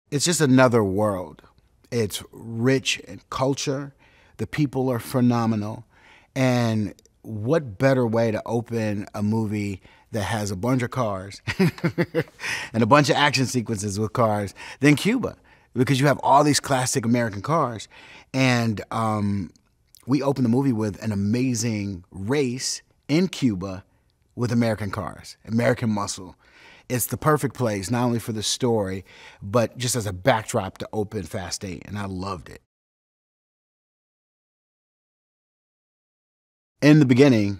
It's just another world. It's rich in culture. The people are phenomenal. And what better way to open a movie that has a bunch of cars and a bunch of action sequences with cars than Cuba? Because you have all these classic American cars. And we open the movie with an amazing race in Cuba with American cars, American muscle. It's the perfect place, not only for the story, but just as a backdrop to open Fast 8, and I loved it. In the beginning,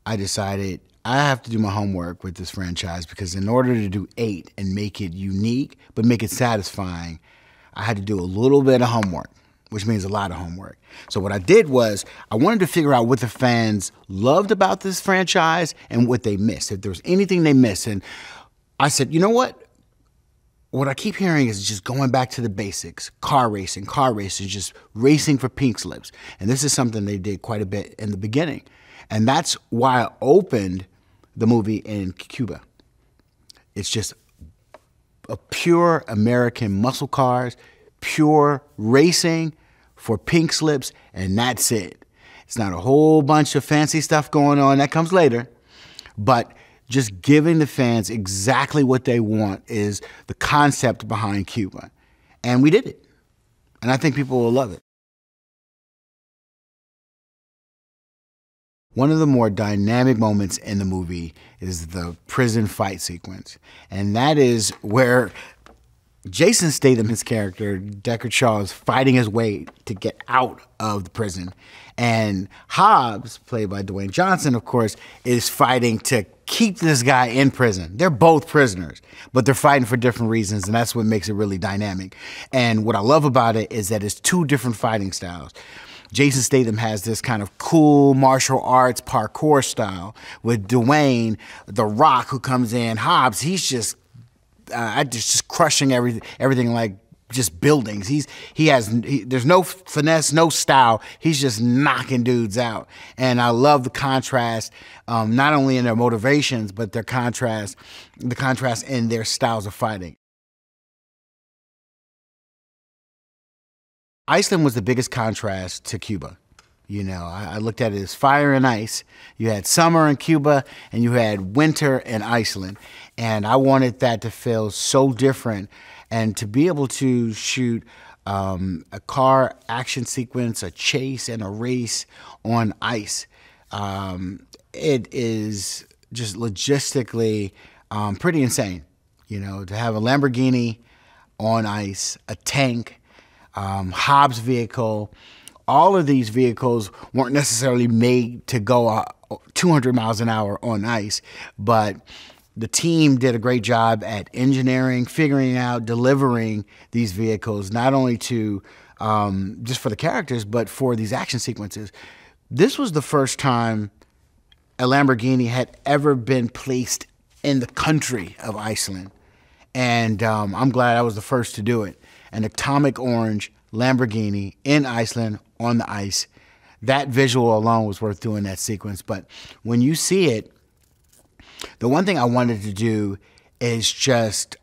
I decided I have to do my homework with this franchise because in order to do 8 and make it unique, but make it satisfying, I had to do a little bit of homework, which means a lot of homework. So what I did was I wanted to figure out what the fans loved about this franchise and what they missed, if there was anything they missed. And I said, you know what? What I keep hearing is just going back to the basics, car racing, just racing for pink slips. And this is something they did quite a bit in the beginning. And that's why I opened the movie in Cuba. It's just a pure American muscle cars, pure racing for pink slips, and that's it. It's not a whole bunch of fancy stuff going on. That comes later. But just giving the fans exactly what they want is the concept behind Cuba. And we did it. And I think people will love it. One of the more dynamic moments in the movie is the prison fight sequence. And that is where Jason Statham, his character, Deckard Shaw, is fighting his way to get out of the prison. And Hobbs, played by Dwayne Johnson, of course, is fighting to keep this guy in prison. They're both prisoners, but they're fighting for different reasons, and that's what makes it really dynamic. And what I love about it is that it's two different fighting styles. Jason Statham has this kind of cool martial arts parkour style with Dwayne, The Rock, who comes in. Hobbs, he's just crushing everything like just buildings. There's no finesse, no style. He's just knocking dudes out. And I love the contrast, not only in their motivations, but the contrast in their styles of fighting. Iceland was the biggest contrast to Cuba. You know, I looked at it as fire and ice. You had summer in Cuba and you had winter in Iceland. And I wanted that to feel so different and to be able to shoot a car action sequence, a chase, and a race on ice. It is just logistically pretty insane, you know, to have a Lamborghini on ice, a tank, Hobbs' vehicle. All of these vehicles weren't necessarily made to go 200 miles an hour on ice, but the team did a great job at engineering, figuring out, delivering these vehicles, not only to just for the characters, but for these action sequences. This was the first time a Lamborghini had ever been placed in the country of Iceland. And I'm glad I was the first to do it. An atomic orange Lamborghini in Iceland on the ice. That visual alone was worth doing that sequence. But when you see it, the one thing I wanted to do is just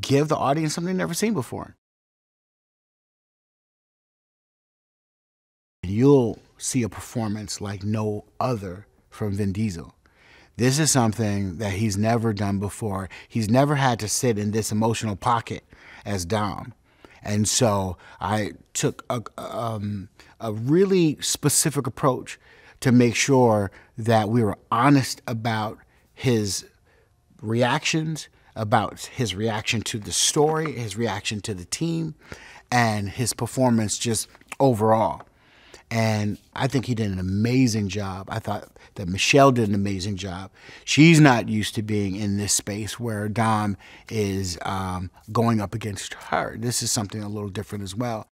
give the audience something they've never seen before. You'll see a performance like no other from Vin Diesel. This is something that he's never done before. He's never had to sit in this emotional pocket as Dom. And so I took a really specific approach to make sure that we were honest about his reactions, about his reaction to the story, his reaction to the team, and his performance just overall. And I think he did an amazing job. I thought that Michelle did an amazing job. She's not used to being in this space where Dom is going up against her. This is something a little different as well.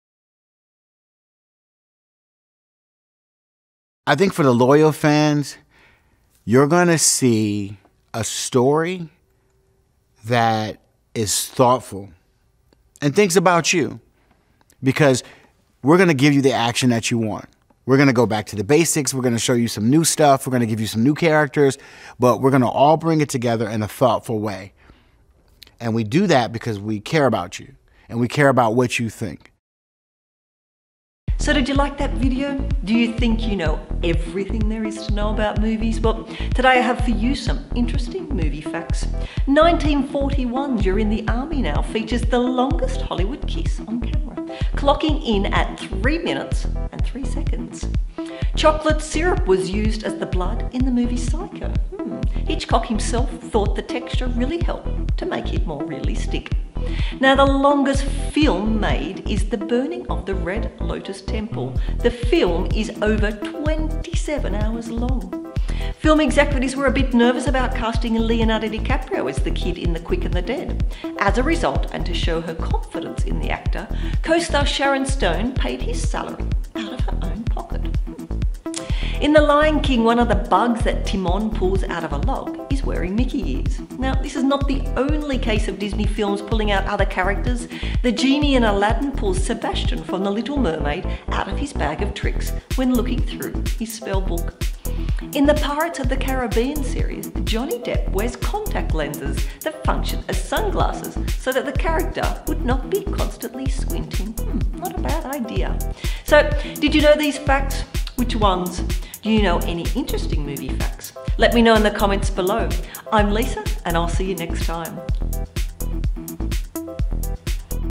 I think for the loyal fans, you're going to see a story that is thoughtful and thinks about you, because we're going to give you the action that you want. We're going to go back to the basics. We're going to show you some new stuff. We're going to give you some new characters, but we're going to all bring it together in a thoughtful way. And we do that because we care about you and we care about what you think. So did you like that video? Do you think you know everything there is to know about movies? Well, today I have for you some interesting movie facts. 1941, You're in the Army Now features the longest Hollywood kiss on camera, clocking in at 3 minutes and 3 seconds. Chocolate syrup was used as the blood in the movie Psycho. Hitchcock himself thought the texture really helped to make it more realistic. Now, the longest film made is The Burning of the Red Lotus Temple. The film is over 27 hours long. Film executives were a bit nervous about casting Leonardo DiCaprio as the kid in The Quick and the Dead. As a result, and to show her confidence in the actor, co-star Sharon Stone paid his salary out of her own pocket. In The Lion King, one of the bugs that Timon pulls out of a log is wearing Mickey ears. Now, this is not the only case of Disney films pulling out other characters. The genie in Aladdin pulls Sebastian from The Little Mermaid out of his bag of tricks when looking through his spell book. In the Pirates of the Caribbean series, Johnny Depp wears contact lenses that function as sunglasses so that the character would not be constantly squinting. Not a bad idea. So, did you know these facts? Which ones? Do you know any interesting movie facts? Let me know in the comments below. I'm Lisa, and I'll see you next time.